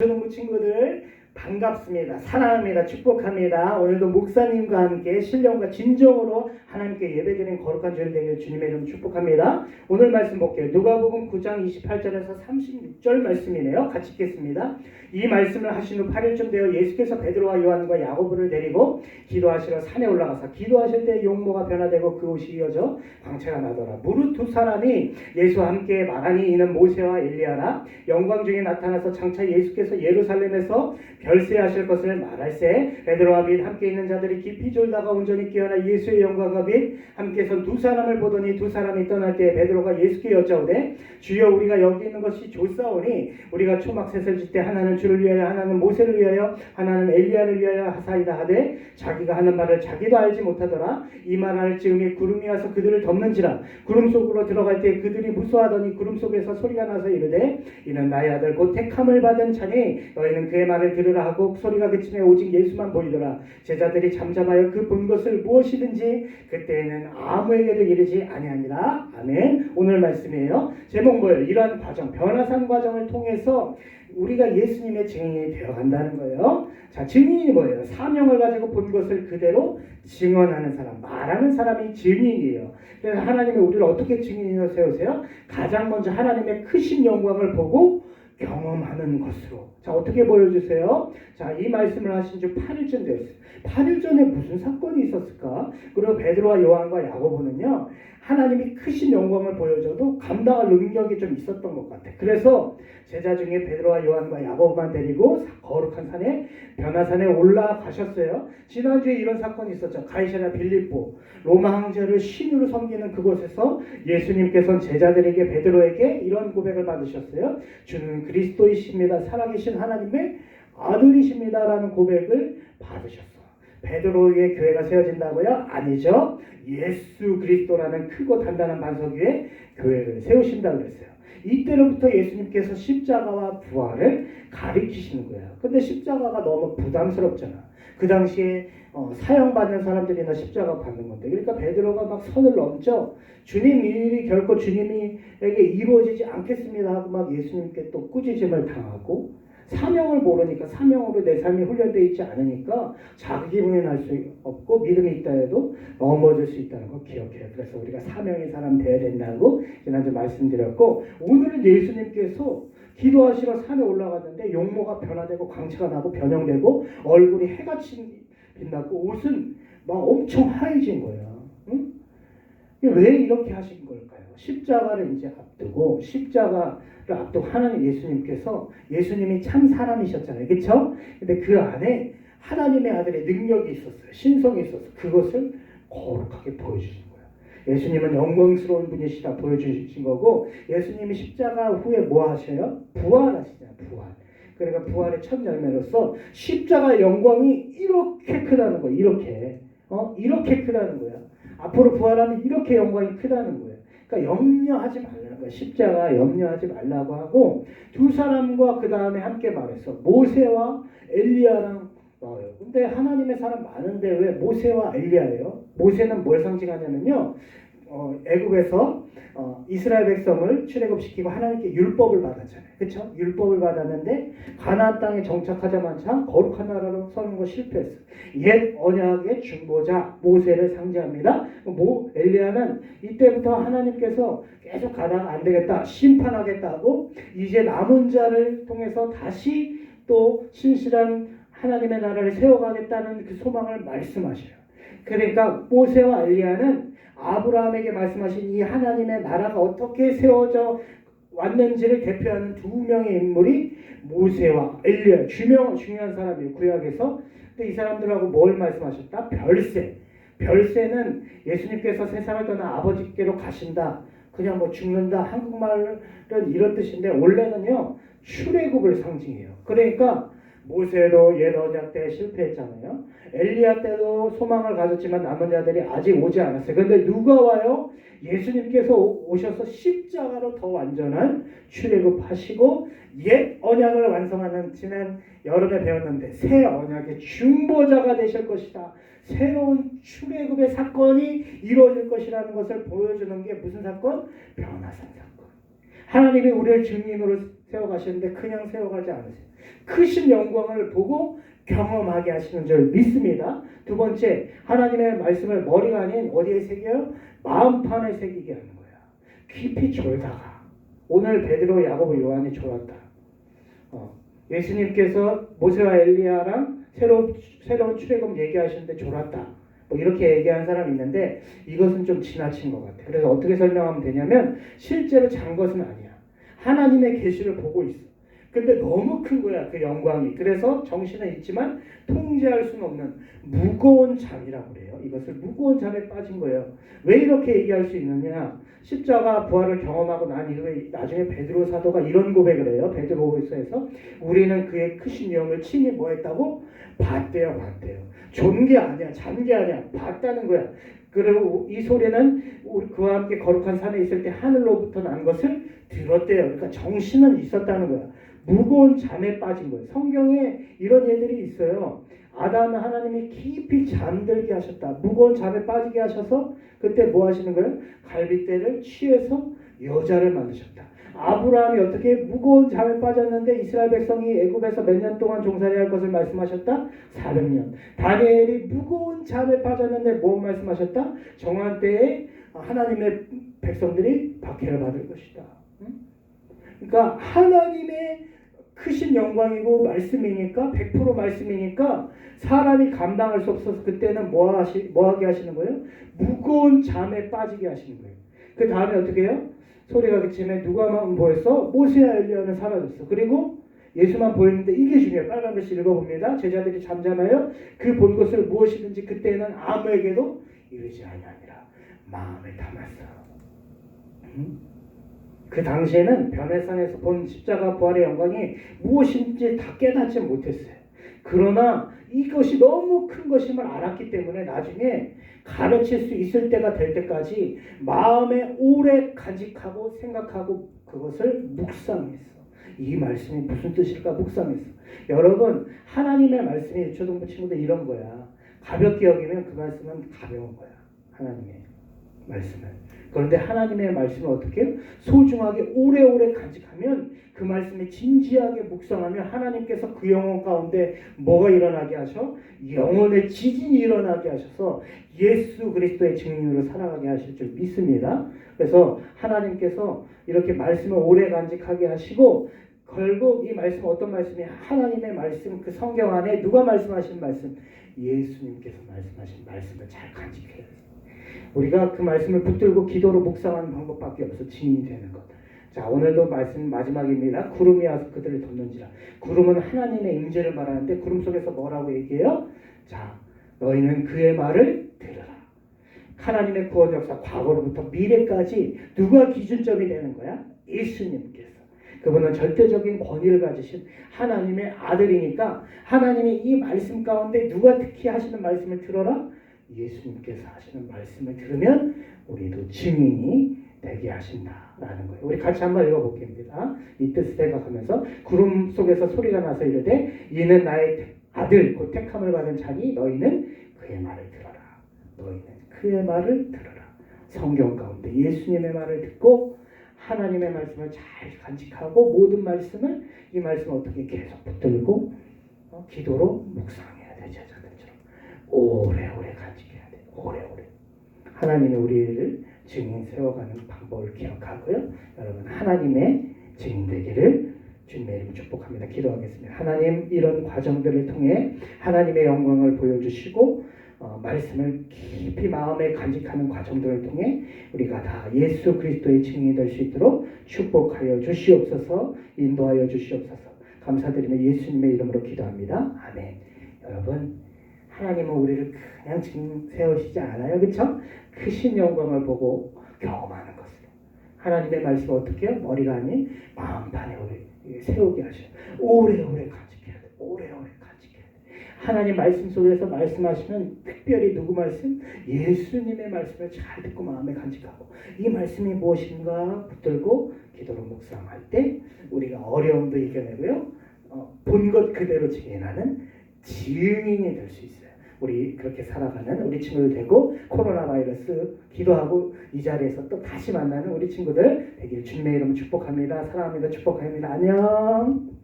초등부 친구들 반갑습니다. 사랑합니다. 축복합니다. 오늘도 목사님과 함께 신령과 진정으로 하나님께 예배드리는 거룩한 주일 되기를 주님의 이름 축복합니다. 오늘 말씀 볼게요. 누가복음 9장 28절에서 36절 말씀이네요. 같이 읽겠습니다. 이 말씀을 하신 후 8일쯤 되어 예수께서 베드로와 요한과 야고보를 데리고 기도하시러 산에 올라가서 기도하실 때 용모가 변화되고 그 옷이 이어져 광채가 나더라. 무릇 두 사람이 예수와 함께 말하니 이는 모세와 엘리야라. 영광 중에 나타나서 장차 예수께서 예루살렘에서 별세하실 것을 말할세. 베드로와 및 함께 있는 자들이 깊이 졸다가 온전히 깨어나 예수의 영광과 및 함께 선 두 사람을 보더니 두 사람이 떠날 때 베드로가 예수께 여짜오되 주여 우리가 여기 있는 것이 좋사오니 우리가 초막셋을 짓때 하나는 주를 위하여 하나는 모세를 위하여 하나는 엘리야를 위하여 하사이다 하되 자기가 하는 말을 자기도 알지 못하더라. 이 말할 즈음에 구름이 와서 그들을 덮는지라. 구름 속으로 들어갈 때 그들이 무서워하더니 구름 속에서 소리가 나서 이르되 이는 나의 아들 곧 택함을 받은 자니 너희는 그의 말을 들으라 하고 소리가 그치매 오직 예수만 보이더라. 제자들이 잠잠하여 그 본 것을 무엇이든지 그때에는 아무에게도 이르지 아니하니라. 아멘. 오늘 말씀이에요. 제목 뭐예요? 이러한 과정, 변화산 과정을 통해서 우리가 예수님의 증인이 되어간다는 거예요. 자, 증인이 뭐예요? 사명을 가지고 본 것을 그대로 증언하는 사람, 말하는 사람이 증인이에요. 그래서 하나님이 우리를 어떻게 증인으로 세우세요? 가장 먼저 하나님의 크신 영광을 보고 경험하는 것으로. 자, 어떻게 보여주세요? 자, 이 말씀을 하신 지 8일쯤 됐어요. 8일 전에 무슨 사건이 있었을까? 그리고 베드로와 요한과 야고보는요, 하나님이 크신 영광을 보여줘도 감당할 능력이 좀 있었던 것 같아. 그래서 제자 중에 베드로와 요한과 야고보만 데리고 거룩한 산에 변화산에 올라가셨어요. 지난주에 이런 사건이 있었죠. 가이사랴 빌립보 로마 황제를 신으로 섬기는 그곳에서 예수님께서는 제자들에게 베드로에게 이런 고백을 받으셨어요. 주는 그리스도이십니다. 살아계신 하나님의 아들이십니다. 라는 고백을 받으셨어요. 베드로의 교회가 세워진다고요? 아니죠. 예수 그리스도라는 크고 단단한 반석 위에 교회를 세우신다고 그랬어요. 이때로부터 예수님께서 십자가와 부활을 가리키시는 거예요. 근데 십자가가 너무 부담스럽잖아. 그 당시에 사형받는 사람들이나 십자가 받는 건데, 그러니까 베드로가 막 선을 넘죠. 주님 일이 결코 주님에게 이루어지지 않겠습니다 하고 막 예수님께 또 꾸짖음을 당하고, 사명을 모르니까, 사명으로 내 삶이 훈련되어 있지 않으니까 자기 부인할 수 없고 믿음이 있다 해도 넘어질 수 있다는 거 기억해요. 그래서 우리가 사명의 사람 되어야 된다고 지난주 말씀드렸고, 오늘은 예수님께서 기도하시러 산에 올라갔는데 용모가 변화되고 광채가 나고 변형되고 얼굴이 해같이 빛났고 옷은 막 엄청 하얘진 거예요. 응? 왜 이렇게 하신 걸까요? 십자가를 이제 앞두고, 십자가를 앞두고 하나님 예수님께서, 예수님이 참 사람이셨잖아요. 그렇죠? 근데 그 안에 하나님의 아들의 능력이 있었어요. 신성이 있었어요. 그것을 거룩하게 보여주신 거예요. 예수님은 영광스러운 분이시다 보여주신 거고, 예수님이 십자가 후에 뭐 하셔요? 부활하시잖아요. 부활. 그러니까 부활의 첫 열매로서 십자가의 영광이 이렇게 크다는 거예요. 이렇게 크다는 거예요. 앞으로 부활하면 이렇게 영광이 크다는 거예요. 그러니까 염려하지 말라는 거예요. 십자가 염려하지 말라고 하고, 두 사람과 그 다음에 함께 말했어. 모세와 엘리야랑 나와요. 근데 하나님의 사람 많은데 왜 모세와 엘리야예요? 모세는 뭘 상징하냐면요, 애굽에서 이스라엘 백성을 출애굽시키고 하나님께 율법을 받았잖아요. 그렇죠? 율법을 받았는데 가나안 땅에 정착하자마자 거룩한 나라로 서는 거 실패했어요. 옛 언약의 중보자 모세를 상징합니다. 엘리야는 이때부터 하나님께서 계속 가다가 안 되겠다, 심판하겠다고 이제 남은 자를 통해서 다시 또 신실한 하나님의 나라를 세워가겠다는 그 소망을 말씀하셔요. 그러니까 모세와 엘리야는 아브라함에게 말씀하신 이 하나님의 나라가 어떻게 세워져 왔는지를 대표하는 두 명의 인물이 모세와 엘리야, 중요한 사람이에요. 구약에서. 근데 이 사람들하고 뭘 말씀하셨다? 별세. 별세는 예수님께서 세상을 떠나 아버지께로 가신다, 그냥 뭐 죽는다, 한국말은 이런 뜻인데 원래는요 출애굽을 상징해요. 그러니까 모세도 옛 언약 때 실패했잖아요. 엘리야 때도 소망을 가졌지만 남은 자들이 아직 오지 않았어요. 그런데 누가 와요? 예수님께서 오셔서 십자가로 더 완전한 출애굽하시고 옛 언약을 완성하는, 지난 여름에 배웠는데 새 언약의 중보자가 되실 것이다. 새로운 출애굽의 사건이 이루어질 것이라는 것을 보여주는 게 무슨 사건? 변화산 사건. 하나님이 우리를 증인으로 세워가시는데 그냥 세워가지 않으세요. 크신 영광을 보고 경험하게 하시는 줄 믿습니다. 두 번째, 하나님의 말씀을 머리가 아닌 어디에 새겨요? 마음판에 새기게 하는 거야. 깊이 졸다가. 오늘 베드로, 야고보, 요한이 졸았다. 예수님께서 모세와 엘리야랑 새로운 출애굽 얘기하시는데 졸았다. 뭐 이렇게 얘기하는 사람이 있는데 이것은 좀 지나친 것 같아요. 그래서 어떻게 설명하면 되냐면 실제로 잔 것은 아니야. 하나님의 계시를 보고 있어. 근데 너무 큰 거야, 그 영광이. 그래서 정신은 있지만 통제할 수는 없는 무거운 잠이라고 그래요. 이것을 무거운 잠에 빠진 거예요. 왜 이렇게 얘기할 수 있느냐? 십자가 부활을 경험하고 난 이후에 나중에 베드로 사도가 이런 고백을 해요. 베드로후서에서 우리는 그의 크신 영을 친히 뭐 했다고? 봤대요. 존 게 아니야. 잔 게 아니야. 봤다는 거야. 그리고 이 소리는 그와 함께 거룩한 산에 있을 때 하늘로부터 난 것을 들었대요. 그러니까 정신은 있었다는 거야. 무거운 잠에 빠진 거예요. 성경에 이런 예들이 있어요. 아담은 하나님이 깊이 잠들게 하셨다. 무거운 잠에 빠지게 하셔서 그때 뭐 하시는 거예요? 갈빗대를 취해서 여자를 만드셨다. 아브라함이 어떻게 무거운 잠에 빠졌는데 이스라엘 백성이 애굽에서 몇 년 동안 종살이할 것을 말씀하셨다? 400년. 다니엘이 무거운 잠에 빠졌는데 뭐 말씀하셨다? 정한 때에 하나님의 백성들이 박해를 받을 것이다. 그러니까 하나님의 크신 영광이고 말씀이니까 100% 말씀이니까 사람이 감당할 수 없어서 그때는 뭐 하게 하시는 거예요? 무거운 잠에 빠지게 하시는 거예요. 그 다음에 어떻게 해요? 소리가 그치면 누가만 보였어? 모세와 엘리야는 사라졌어. 그리고 예수만 보였는데 이게 중요해요. 빨간 글씨 읽어봅니다. 제자들이 잠잠하여 그 본 것을 무엇이든지 그때는 아무에게도 이르지 아니하니라. 마음에 담았어. 그 당시에는 변해산에서 본 십자가 부활의 영광이 무엇인지 다 깨닫지 못했어요. 그러나 이것이 너무 큰 것임을 알았기 때문에 나중에 가르칠 수 있을 때가 될 때까지 마음에 오래 간직하고 생각하고 그것을 묵상했어. 이 말씀이 무슨 뜻일까 묵상했어. 여러분, 하나님의 말씀이 초등부 친구들 이런 거야. 가볍게 여기면 그 말씀은 가벼운 거야. 하나님의 말씀을. 그런데 하나님의 말씀을 어떻게 해요? 소중하게 오래오래 간직하면 그 말씀에 진지하게 묵상하면 하나님께서 그 영혼 가운데 뭐가 일어나게 하셔? 영혼의 지진이 일어나게 하셔서 예수 그리스도의 증인으로 살아가게 하실 줄 믿습니다. 그래서 하나님께서 이렇게 말씀을 오래 간직하게 하시고 결국 이 말씀 어떤 말씀이 하나님의 말씀 그 성경 안에 누가 말씀하신 말씀? 예수님께서 말씀하신 말씀을 잘 간직해야 돼요. 우리가 그 말씀을 붙들고 기도로 묵상하는 방법밖에 없어 증인이 되는 것. 자, 오늘도 말씀 마지막입니다. 구름이 와서 그들을 덮는지라. 구름은 하나님의 임재를 말하는데 구름 속에서 뭐라고 얘기해요? 자, 너희는 그의 말을 들으라. 하나님의 구원 역사 과거로부터 미래까지 누가 기준점이 되는 거야? 예수님께서. 그분은 절대적인 권위를 가지신 하나님의 아들이니까 하나님이 이 말씀 가운데 누가 특히 하시는 말씀을 들어라? 예수님께서 하시는 말씀을 들으면 우리도 증인이 되게 하신다라는 거예요. 우리 같이 한번 읽어볼게요. 이 뜻을 생각하면서 구름 속에서 소리가 나서 이르되 이는 나의 아들 곧 택함을 받은 자니 너희는 그의 말을 들어라. 너희는 그의 말을 들어라. 성경 가운데 예수님의 말을 듣고 하나님의 말씀을 잘 간직하고 모든 말씀을 이 말씀 어떻게 계속 붙들고 기도로 묵상해야 돼. 제자들처럼 오래오래 간직해야 돼. 오래오래. 하나님이 우리를 증인 세워가는 방법을 기억하고요. 여러분 하나님의 증인 되기를 주님의 이름으로 축복합니다. 기도하겠습니다. 하나님 이런 과정들을 통해 하나님의 영광을 보여주시고 말씀을 깊이 마음에 간직하는 과정들을 통해 우리가 다 예수 그리스도의 증인이 될 수 있도록 축복하여 주시옵소서. 인도하여 주시옵소서. 감사드리며 예수님의 이름으로 기도합니다. 아멘. 여러분 하나님은 우리를 그냥 증인 세우시지 않아요. 그렇죠? 크신 영광을 보고 경험하는 것으로 하나님의 말씀을 어떻게 해요? 머리가 아닌 마음판에 우리 세우게 하셔요. 오래오래 간직해야 돼. 오래오래 간직해야 돼. 하나님 말씀 속에서 말씀하시면 특별히 누구 말씀? 예수님의 말씀을 잘 듣고 마음에 간직하고 이 말씀이 무엇인가 붙들고 기도로 묵상할 때 우리가 어려움도 이겨내고요. 본 것 그대로 증인하는 증인이 될 수 있어요. 우리 그렇게 살아가는 우리 친구들 되고 코로나 바이러스 기도하고 이 자리에서 또 다시 만나는 우리 친구들 되길 주님의 이름으로 축복합니다. 사랑합니다. 축복합니다. 안녕.